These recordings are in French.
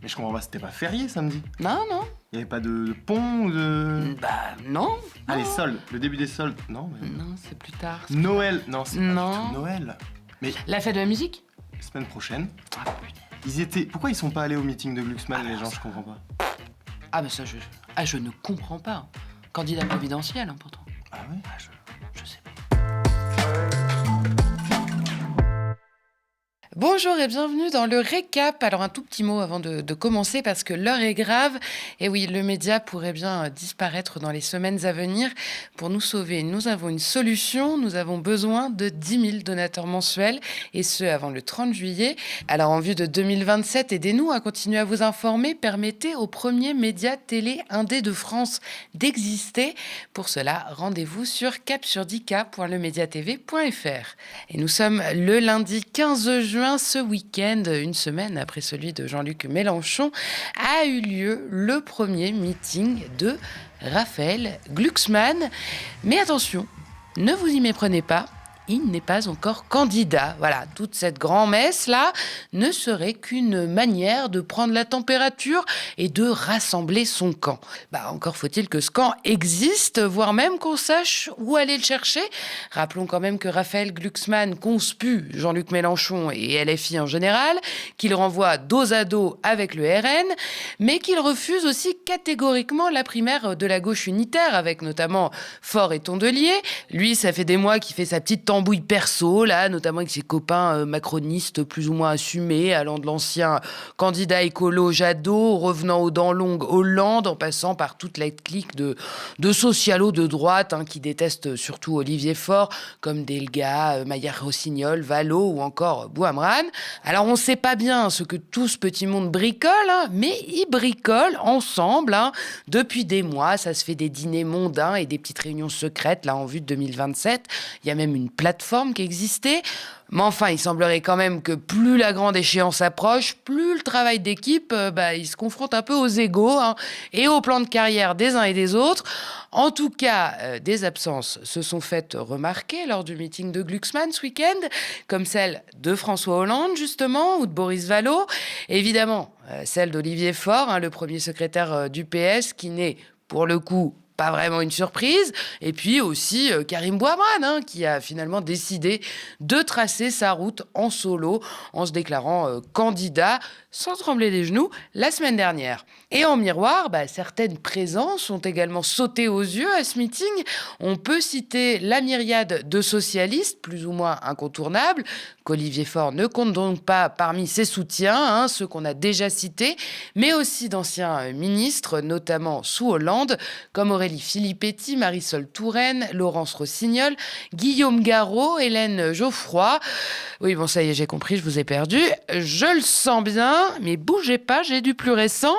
Mais je comprends pas, c'était pas férié samedi? Non, non. Il y avait pas de pont ou de... Bah, non. Ah, les non. soldes, le début des soldes. Non, mais... Non, c'est plus tard. Noël. Non, c'est pas Non. du tout Noël. Mais La fête de la musique? semaine prochaine, Ah, putain. ils étaient... Pourquoi ils sont pas allés au meeting de Glucksmann, les gens? Je comprends pas. Ah, bah ça, je ne comprends pas. Candidat présidentiel, hein, pourtant. Ah ouais? Ah, je sais pas. Bonjour et bienvenue dans le récap. Alors un tout petit mot avant de commencer parce que l'heure est grave. Et oui, le média pourrait bien disparaître dans les semaines à venir. Pour nous sauver, nous avons une solution. Nous avons besoin de 10 000 donateurs mensuels et ce avant le 30 juillet. Alors en vue de 2027, aidez-nous à continuer à vous informer. Permettez au premier média télé indé de France d'exister. Pour cela, rendez-vous sur capsurdika.lemediatv.fr. Et nous sommes le lundi 15 juin. Ce week-end, une semaine après celui de Jean-Luc Mélenchon, a eu lieu le premier meeting de Raphaël Glucksmann. Mais attention, ne vous y méprenez pas, il n'est pas encore candidat. Voilà, toute cette grand-messe-là ne serait qu'une manière de prendre la température et de rassembler son camp. Encore faut-il que ce camp existe, voire même qu'on sache où aller le chercher. Rappelons quand même que Raphaël Glucksmann conspue Jean-Luc Mélenchon et LFI en général, qu'il renvoie dos à dos avec le RN, mais qu'il refuse aussi catégoriquement la primaire de la gauche unitaire, avec notamment Faure et Tondelier. Lui, ça fait des mois qu'il fait sa petite tambouille perso, là, notamment avec ses copains macronistes plus ou moins assumés, allant de l'ancien candidat écolo Jadot, revenant aux dents longues Hollande, en passant par toute la clique de socialos de droite qui détestent surtout Olivier Faure, comme Delga, Maillard-Rossignol, Vallaud ou encore Bouhamran. Alors on ne sait pas bien ce que tout ce petit monde bricole, mais ils bricolent ensemble. Depuis des mois, ça se fait des dîners mondains et des petites réunions secrètes là en vue de 2027. Il y a même une plateforme qui existait. Mais enfin, il semblerait quand même que plus la grande échéance approche, plus le travail d'équipe, il se confronte un peu aux égos et au plan de carrière des uns et des autres. En tout cas, des absences se sont faites remarquer lors du meeting de Glucksmann ce week-end, comme celle de François Hollande, justement, ou de Boris Vallaud. Évidemment, celle d'Olivier Faure, le premier secrétaire du PS, qui n'est, pour le coup, pas vraiment une surprise. Et puis aussi Karim Bouhamran, qui a finalement décidé de tracer sa route en solo en se déclarant candidat sans trembler les genoux la semaine dernière. Et en miroir, certaines présences ont également sauté aux yeux à ce meeting. On peut citer la myriade de socialistes, plus ou moins incontournables, qu'Olivier Faure ne compte donc pas parmi ses soutiens, ceux qu'on a déjà cités, mais aussi d'anciens ministres, notamment sous Hollande, comme Aurélie Filippetti, Marisol Touraine, Laurence Rossignol, Guillaume Garot, Hélène Geoffroy. Oui, bon, ça y est, j'ai compris, je vous ai perdu. Je le sens bien, mais bougez pas, j'ai du plus récent.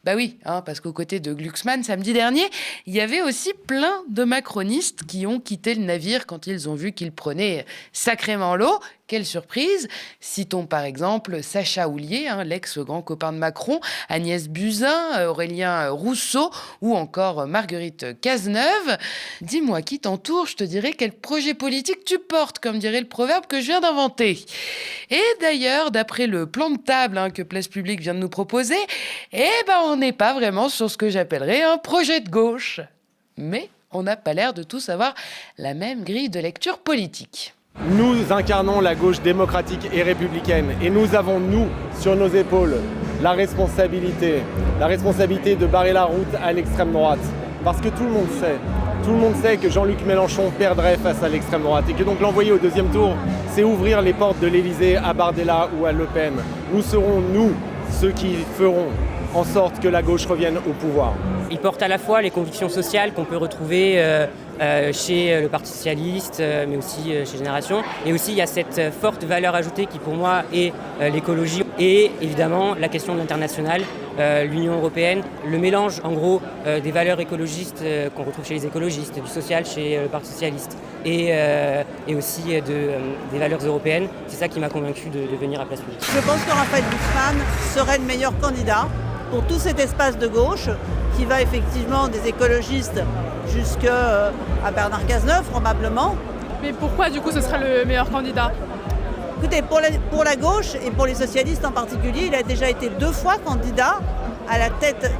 Oui, parce qu'aux côtés de Glucksmann, samedi dernier, il y avait aussi plein de macronistes qui ont quitté le navire quand ils ont vu qu'il prenait sacrément l'eau. Quelle surprise! Citons par exemple Sacha Houlié, l'ex-grand copain de Macron, Agnès Buzyn, Aurélien Rousseau ou encore Marguerite Cazeneuve. Dis-moi qui t'entoure, je te dirai quel projet politique tu portes, comme dirait le proverbe que je viens d'inventer. Et d'ailleurs, d'après le plan de table que Place Publique vient de nous proposer, on n'est pas vraiment sur ce que j'appellerais un projet de gauche. Mais on n'a pas l'air de tous avoir la même grille de lecture politique. Nous incarnons la gauche démocratique et républicaine et nous avons, nous, sur nos épaules, la responsabilité de barrer la route à l'extrême droite. Parce que tout le monde sait que Jean-Luc Mélenchon perdrait face à l'extrême droite et que donc l'envoyer au deuxième tour, c'est ouvrir les portes de l'Élysée à Bardella ou à Le Pen. Nous serons, nous, ceux qui feront en sorte que la gauche revienne au pouvoir. Il porte à la fois les convictions sociales qu'on peut retrouver chez le Parti Socialiste, mais aussi chez Génération. Et aussi, il y a cette forte valeur ajoutée qui, pour moi, est l'écologie. Et évidemment, la question de l'international, l'Union européenne, le mélange, en gros, des valeurs écologistes qu'on retrouve chez les écologistes, du social chez le Parti Socialiste, et aussi des valeurs européennes. C'est ça qui m'a convaincu de venir à Place Publique. Je pense que Raphaël Glucksmann serait le meilleur candidat pour tout cet espace de gauche qui va effectivement des écologistes jusqu'à Bernard Cazeneuve probablement. Mais pourquoi du coup ce serait le meilleur candidat ? Écoutez, pour la gauche et pour les socialistes en particulier, il a déjà été 2 fois candidat à la tête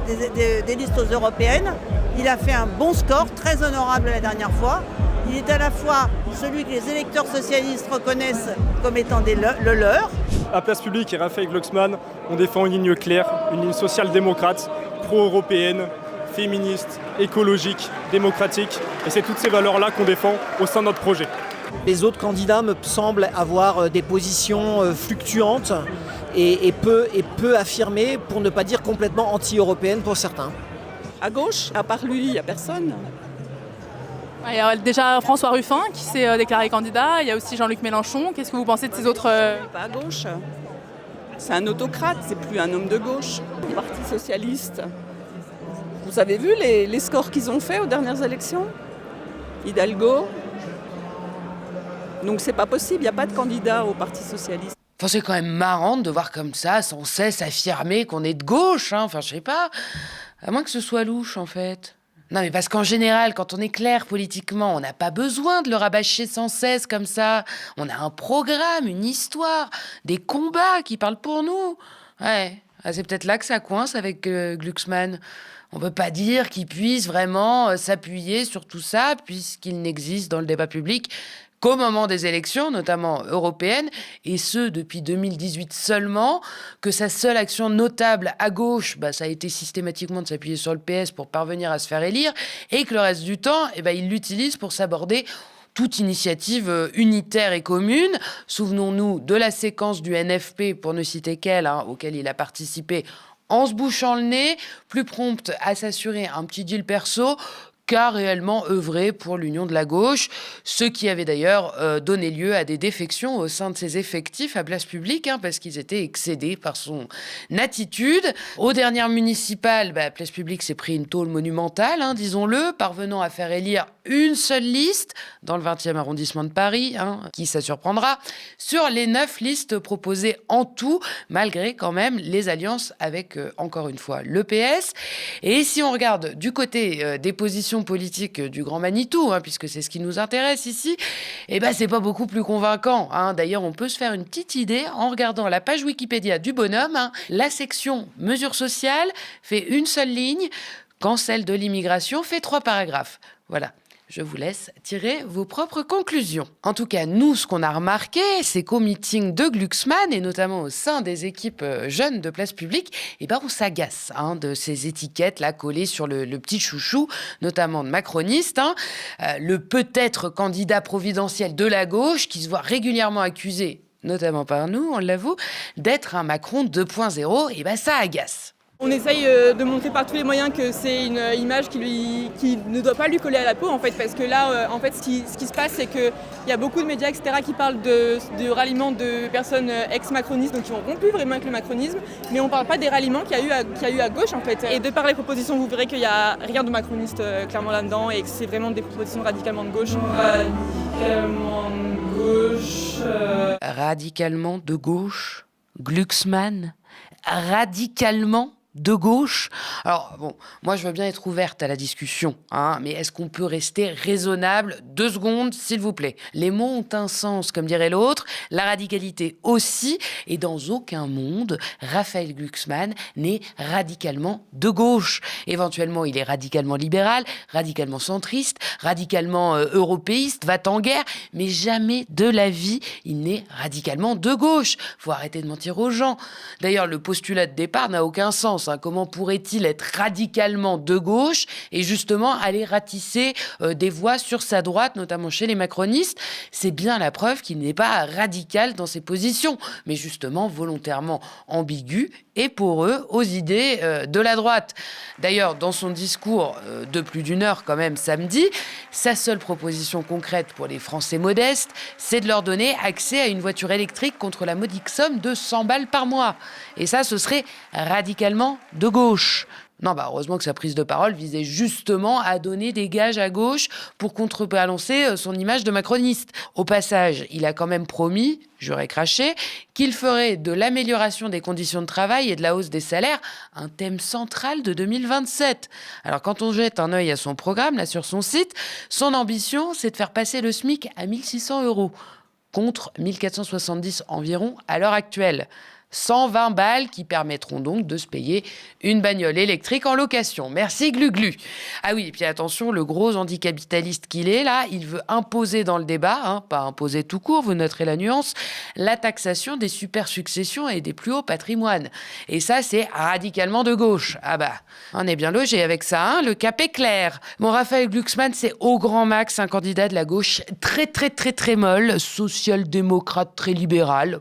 des listes aux européennes. Il a fait un bon score, très honorable la dernière fois. Il est à la fois celui que les électeurs socialistes reconnaissent comme étant le leur. À Place Publique et Raphaël Glucksmann, on défend une ligne claire, une ligne social-démocrate, pro-européenne, féministe, écologique, démocratique. Et c'est toutes ces valeurs-là qu'on défend au sein de notre projet. Les autres candidats me semblent avoir des positions fluctuantes et peu affirmées, pour ne pas dire complètement anti-européennes pour certains. À gauche, à part lui, il n'y a personne. Il y a déjà François Ruffin qui s'est déclaré candidat, il y a aussi Jean-Luc Mélenchon. Qu'est-ce que vous pensez de ces autres... Pas à gauche. C'est un autocrate, c'est plus un homme de gauche. Le Parti socialiste. Vous avez vu les scores qu'ils ont fait aux dernières élections? Hidalgo. Donc c'est pas possible, il n'y a pas de candidat au Parti socialiste. Enfin, c'est quand même marrant de devoir comme ça, sans cesse affirmer qu'on est de gauche. Enfin, je sais pas. À moins que ce soit louche, en fait. Non, mais parce qu'en général, quand on est clair politiquement, on n'a pas besoin de le rabâcher sans cesse comme ça. On a un programme, une histoire, des combats qui parlent pour nous. Ouais, c'est peut-être là que ça coince avec Glucksmann. On ne peut pas dire qu'il puisse vraiment s'appuyer sur tout ça, puisqu'il n'existe dans le débat public qu'au moment des élections, notamment européennes, et ce, depuis 2018 seulement, que sa seule action notable à gauche, ça a été systématiquement de s'appuyer sur le PS pour parvenir à se faire élire, et que le reste du temps, il l'utilise pour s'aborder toute initiative unitaire et commune. Souvenons-nous de la séquence du NFP, pour ne citer qu'elle, auquel il a participé en se bouchant le nez, plus prompte à s'assurer un petit deal perso qu'à réellement œuvrer pour l'union de la gauche, ce qui avait d'ailleurs donné lieu à des défections au sein de ses effectifs à Place Publique, parce qu'ils étaient excédés par son attitude. Aux dernières municipales, Place Publique s'est pris une tôle monumentale, disons-le, parvenant à faire élire une seule liste dans le 20e arrondissement de Paris, qui ça surprendra, sur les 9 listes proposées en tout, malgré quand même les alliances avec, encore une fois, le PS. Et si on regarde du côté des positions politique du Grand Manitou, puisque c'est ce qui nous intéresse ici, c'est pas beaucoup plus convaincant. D'ailleurs, on peut se faire une petite idée en regardant la page Wikipédia du bonhomme. La section mesures sociales fait une seule ligne, quand celle de l'immigration fait 3 paragraphes. Voilà. Je vous laisse tirer vos propres conclusions. En tout cas, nous, ce qu'on a remarqué, c'est qu'au meeting de Glucksmann, et notamment au sein des équipes jeunes de Place Publique, on s'agace de ces étiquettes-là collées sur le petit chouchou, notamment de macronistes. Le peut-être candidat providentiel de la gauche, qui se voit régulièrement accusé, notamment par nous, on l'avoue, d'être un Macron 2.0, ça agace. On essaye de montrer par tous les moyens que c'est une image qui ne doit pas lui coller à la peau, en fait, parce que là, ce qui se passe, c'est qu'il y a beaucoup de médias, etc., qui parlent de ralliement de personnes ex-macronistes, donc qui ont rompu vraiment avec le macronisme, mais on ne parle pas des ralliements qu'il y a eu à gauche, en fait. Et de par les propositions, vous verrez qu'il n'y a rien de macroniste clairement là-dedans, et que c'est vraiment des propositions radicalement de gauche. Radicalement de gauche. Radicalement de gauche, Glucksmann, radicalement de gauche. Alors, moi, je veux bien être ouverte à la discussion, mais est-ce qu'on peut rester raisonnable 2 secondes, s'il vous plaît? Les mots ont un sens, comme dirait l'autre, la radicalité aussi, et dans aucun monde, Raphaël Glucksmann n'est radicalement de gauche. Éventuellement, il est radicalement libéral, radicalement centriste, radicalement européiste, va-t-en-guerre, mais jamais de la vie, il n'est radicalement de gauche. Faut arrêter de mentir aux gens. D'ailleurs, le postulat de départ n'a aucun sens. Comment pourrait-il être radicalement de gauche et justement aller ratisser des voix sur sa droite, notamment chez les macronistes? C'est bien la preuve qu'il n'est pas radical dans ses positions, mais justement volontairement ambigu et poreux aux idées de la droite. D'ailleurs, dans son discours de plus d'1 heure quand même samedi, sa seule proposition concrète pour les Français modestes, c'est de leur donner accès à une voiture électrique contre la modique somme de 100 balles par mois. Et ça, ce serait radicalement de gauche. Non, heureusement que sa prise de parole visait justement à donner des gages à gauche pour contrebalancer son image de macroniste. Au passage, il a quand même promis, j'aurais craché, qu'il ferait de l'amélioration des conditions de travail et de la hausse des salaires un thème central de 2027. Alors, quand on jette un œil à son programme, là, sur son site, son ambition, c'est de faire passer le SMIC à 1 600 €. contre 1470 environ à l'heure actuelle. 120 balles qui permettront donc de se payer une bagnole électrique en location. Merci Gluglu. Ah oui, et puis attention, le gros anticapitaliste qu'il est là, il veut imposer dans le débat, pas imposer tout court, vous noterez la nuance, la taxation des super-successions et des plus hauts patrimoines. Et ça, c'est radicalement de gauche. Ah bah, on est bien logé avec ça, le cap est clair. Bon, Raphaël Glucksmann, c'est au grand max un candidat de la gauche très molle, social-démocrate, très libéral.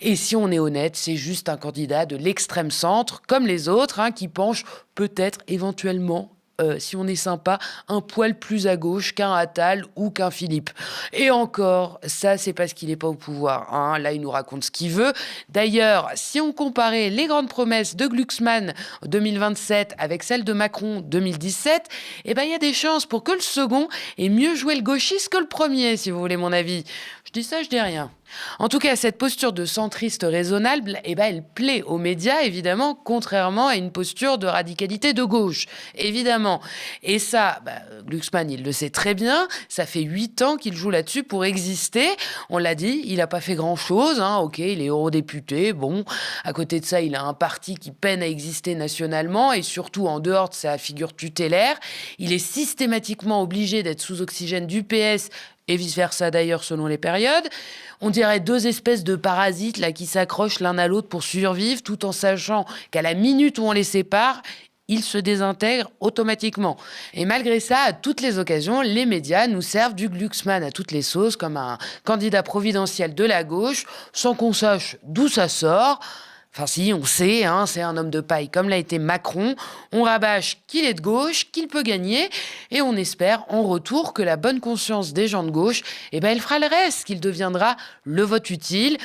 Et si on est honnête, c'est juste un candidat de l'extrême centre, comme les autres, qui penche peut-être éventuellement, si on est sympa, un poil plus à gauche qu'un Attal ou qu'un Philippe. Et encore, ça, c'est parce qu'il n'est pas au pouvoir. Là, il nous raconte ce qu'il veut. D'ailleurs, si on comparait les grandes promesses de Glucksmann 2027 avec celles de Macron 2017, il y a des chances pour que le second ait mieux joué le gauchiste que le premier, si vous voulez mon avis. Je dis ça, je dis rien. En tout cas, cette posture de centriste raisonnable, elle plaît aux médias, évidemment, contrairement à une posture de radicalité de gauche, évidemment. Et ça, Glucksmann, il le sait très bien, ça fait 8 ans qu'il joue là-dessus pour exister. On l'a dit, il n'a pas fait grand-chose, ok, il est eurodéputé, bon, à côté de ça, il a un parti qui peine à exister nationalement, et surtout en dehors de sa figure tutélaire. Il est systématiquement obligé d'être sous oxygène du PS, et vice-versa d'ailleurs selon les périodes. On dirait deux espèces de parasites là qui s'accrochent l'un à l'autre pour survivre, tout en sachant qu'à la minute où on les sépare, ils se désintègrent automatiquement. Et malgré ça, à toutes les occasions, les médias nous servent du Glucksmann à toutes les sauces comme un candidat providentiel de la gauche, sans qu'on sache d'où ça sort. Enfin si, on sait, c'est un homme de paille comme l'a été Macron. On rabâche qu'il est de gauche, qu'il peut gagner, et on espère en retour que la bonne conscience des gens de gauche, elle fera le reste, qu'il deviendra le vote utile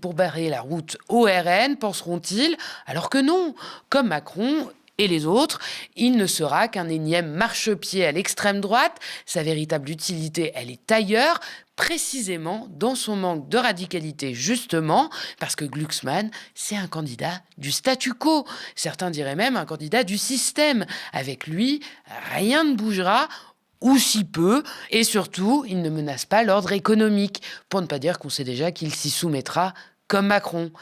pour barrer la route au RN, penseront-ils, alors que non, comme Macron et les autres, il ne sera qu'un énième marchepied à l'extrême droite. Sa véritable utilité, elle est ailleurs, précisément dans son manque de radicalité, justement, parce que Glucksmann, c'est un candidat du statu quo. Certains diraient même un candidat du système. Avec lui, rien ne bougera, ou si peu, et surtout, il ne menace pas l'ordre économique, pour ne pas dire qu'on sait déjà qu'il s'y soumettra comme Macron.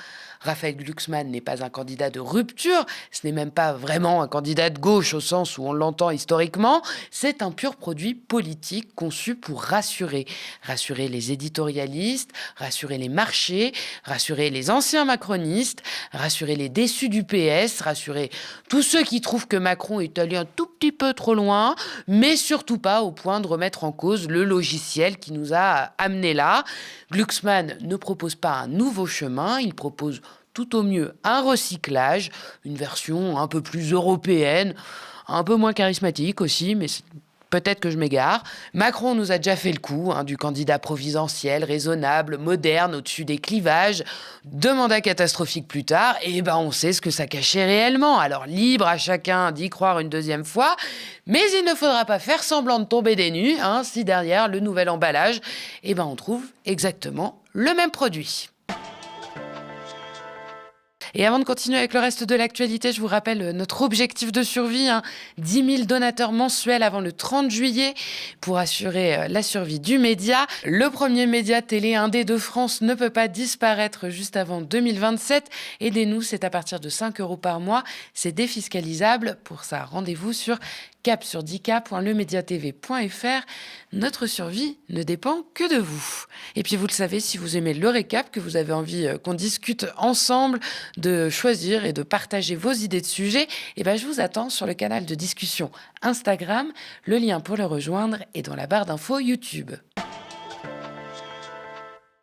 Raphaël Glucksmann n'est pas un candidat de rupture, ce n'est même pas vraiment un candidat de gauche au sens où on l'entend historiquement, c'est un pur produit politique conçu pour rassurer les éditorialistes, rassurer les marchés, rassurer les anciens macronistes, rassurer les déçus du PS, rassurer tous ceux qui trouvent que Macron est allé un tout petit peu trop loin, mais surtout pas au point de remettre en cause le logiciel qui nous a amenés là. Glucksmann ne propose pas un nouveau chemin, il propose tout au mieux un recyclage, une version un peu plus européenne, un peu moins charismatique aussi, mais peut-être que je m'égare. Macron nous a déjà fait le coup du candidat providentiel, raisonnable, moderne, au-dessus des clivages. 2 mandats catastrophiques plus tard, on sait ce que ça cachait réellement. Alors libre à chacun d'y croire une deuxième fois, mais il ne faudra pas faire semblant de tomber des nues si derrière le nouvel emballage, on trouve exactement le même produit. Et avant de continuer avec le reste de l'actualité, je vous rappelle notre objectif de survie, 10 000 donateurs mensuels avant le 30 juillet pour assurer la survie du média. Le premier média télé indé de France ne peut pas disparaître juste avant 2027. Aidez-nous, c'est à partir de 5 € par mois. C'est défiscalisable. Pour ça, rendez-vous sur cap-sur10k.lemediatv.fr. Notre survie ne dépend que de vous. Et puis vous le savez, si vous aimez le récap, que vous avez envie qu'on discute ensemble, de choisir et de partager vos idées de sujets, je vous attends sur le canal de discussion Instagram. Le lien pour le rejoindre est dans la barre d'infos YouTube.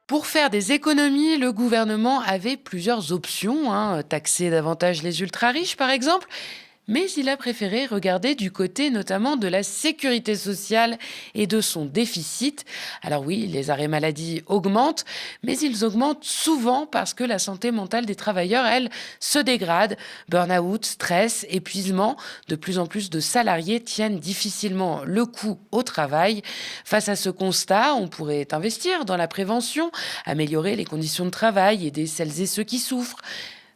Pour faire des économies, le gouvernement avait plusieurs options, taxer davantage les ultra-riches par exemple. Mais il a préféré regarder du côté notamment de la sécurité sociale et de son déficit. Alors oui, les arrêts maladie augmentent, mais ils augmentent souvent parce que la santé mentale des travailleurs, elle, se dégrade. Burn-out, stress, épuisement, de plus en plus de salariés tiennent difficilement le coup au travail. Face à ce constat, on pourrait investir dans la prévention, améliorer les conditions de travail, aider celles et ceux qui souffrent.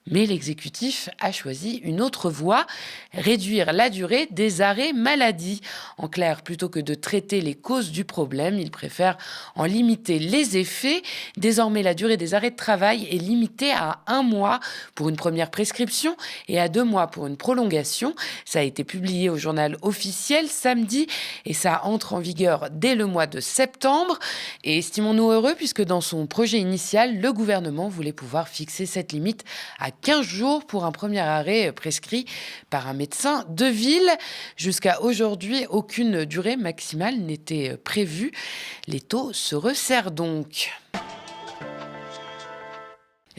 Mais l'exécutif a choisi une autre voie, réduire la durée des arrêts maladie. En clair, plutôt que de traiter les causes du problème, il préfère en limiter les effets. Désormais, la durée des arrêts de travail est limitée à 1 mois pour une première prescription et à 2 mois pour une prolongation. Ça a été publié au journal officiel samedi et ça entre en vigueur dès le mois de septembre. Et estimons-nous heureux puisque dans son projet initial, le gouvernement voulait pouvoir fixer cette limite à 15 jours pour un premier arrêt prescrit par un médecin de ville. Jusqu'à aujourd'hui, aucune durée maximale n'était prévue. Les taux se resserrent donc.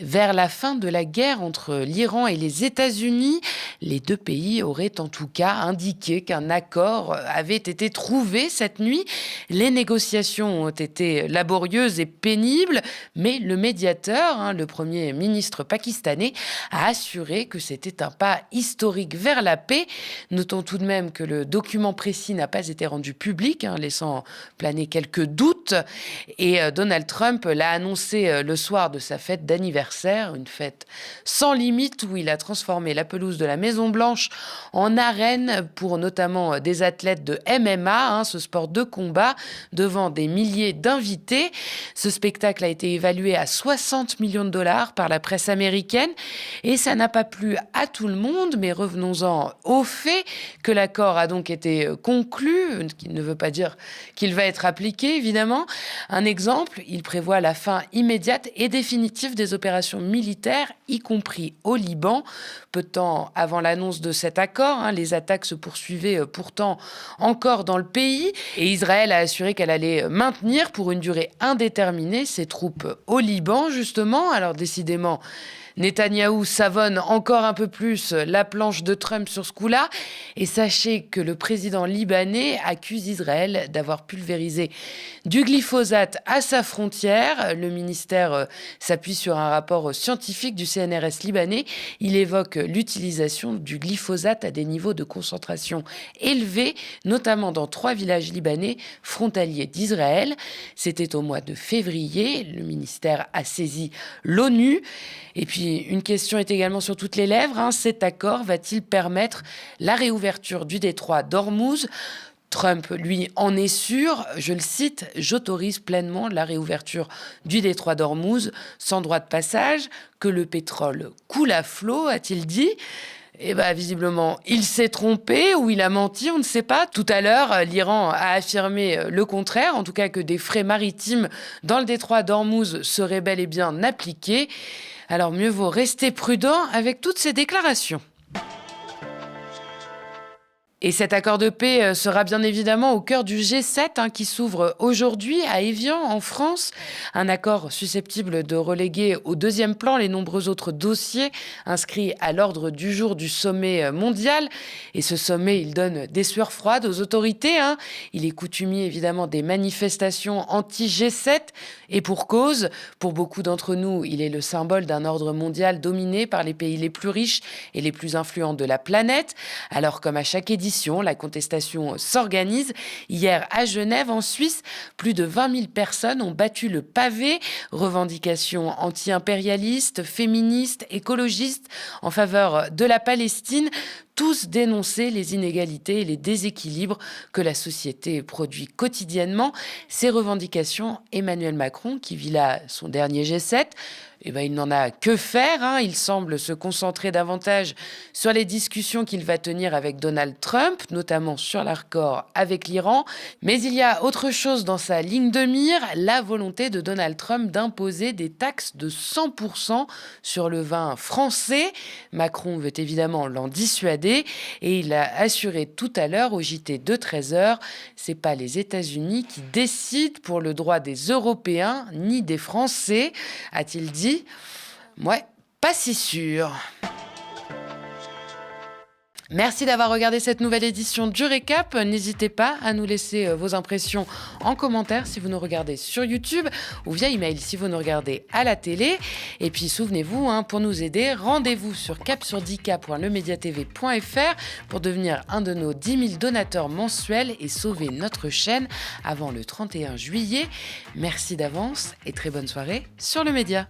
Vers la fin de la guerre entre l'Iran et les États-Unis, les deux pays auraient en tout cas indiqué qu'un accord avait été trouvé cette nuit. Les négociations ont été laborieuses et pénibles, mais le médiateur, le Premier ministre pakistanais, a assuré que c'était un pas historique vers la paix. Notons tout de même que le document précis n'a pas été rendu public, laissant planer quelques doutes. Et Donald Trump l'a annoncé le soir de sa fête d'anniversaire. Une fête sans limite où il a transformé la pelouse de la Maison-Blanche en arène pour notamment des athlètes de MMA, ce sport de combat, devant des milliers d'invités. Ce spectacle a été évalué à 60 millions de dollars par la presse américaine et ça n'a pas plu à tout le monde, mais revenons-en au fait que l'accord a donc été conclu, ce qui ne veut pas dire qu'il va être appliqué, évidemment. Un exemple, il prévoit la fin immédiate et définitive des opérations militaires, y compris au Liban. Peu de temps avant l'annonce de cet accord, les attaques se poursuivaient pourtant encore dans le pays et Israël a assuré qu'elle allait maintenir pour une durée indéterminée ses troupes au Liban, justement. Alors décidément, Netanyahou savonne encore un peu plus la planche de Trump sur ce coup-là. Et sachez que le président libanais accuse Israël d'avoir pulvérisé du glyphosate à sa frontière. Le ministère s'appuie sur un rapport scientifique du CNRS libanais. Il évoque l'utilisation du glyphosate à des niveaux de concentration élevés, notamment dans 3 villages libanais frontaliers d'Israël. C'était au mois de février. Le ministère a saisi l'ONU. Et puis, une question est également sur toutes les lèvres. Cet accord va-t-il permettre la réouverture du détroit d'Ormuz ? Trump, lui, en est sûr. Je le cite, « J'autorise pleinement la réouverture du détroit d'Ormuz sans droit de passage, que le pétrole coule à flot », a-t-il dit. Eh bien, visiblement, il s'est trompé ou il a menti, on ne sait pas. Tout à l'heure, l'Iran a affirmé le contraire, en tout cas que des frais maritimes dans le détroit d'Ormuz seraient bel et bien appliqués. Alors, mieux vaut rester prudent avec toutes ces déclarations. Et cet accord de paix sera bien évidemment au cœur du G7 qui s'ouvre aujourd'hui à Évian, en France. Un accord susceptible de reléguer au deuxième plan les nombreux autres dossiers inscrits à l'ordre du jour du sommet mondial. Et ce sommet, il donne des sueurs froides aux autorités. Il est coutumier évidemment des manifestations anti-G7. Et pour cause, pour beaucoup d'entre nous, il est le symbole d'un ordre mondial dominé par les pays les plus riches et les plus influents de la planète. Alors comme à chaque édition, la contestation s'organise. Hier, à Genève, en Suisse, plus de 20 000 personnes ont battu le pavé. Revendications anti-impérialistes, féministes, écologistes en faveur de la Palestine. Tous dénoncer les inégalités et les déséquilibres que la société produit quotidiennement. Ces revendications, Emmanuel Macron, qui vit là son dernier G7, il n'en a que faire. Il semble se concentrer davantage sur les discussions qu'il va tenir avec Donald Trump, notamment sur l'accord avec l'Iran. Mais il y a autre chose dans sa ligne de mire, la volonté de Donald Trump d'imposer des taxes de 100% sur le vin français. Macron veut évidemment l'en dissuader. Et il a assuré tout à l'heure au JT de 13h, c'est pas les États-Unis qui décident pour le droit des Européens ni des Français, a-t-il dit. Ouais, pas si sûr. Merci d'avoir regardé cette nouvelle édition du Récap. N'hésitez pas à nous laisser vos impressions en commentaire si vous nous regardez sur YouTube ou via email si vous nous regardez à la télé. Et puis souvenez-vous, pour nous aider, rendez-vous sur cap-sur-10k.lemediatv.fr pour devenir un de nos 10 000 donateurs mensuels et sauver notre chaîne avant le 31 juillet. Merci d'avance et très bonne soirée sur le Média.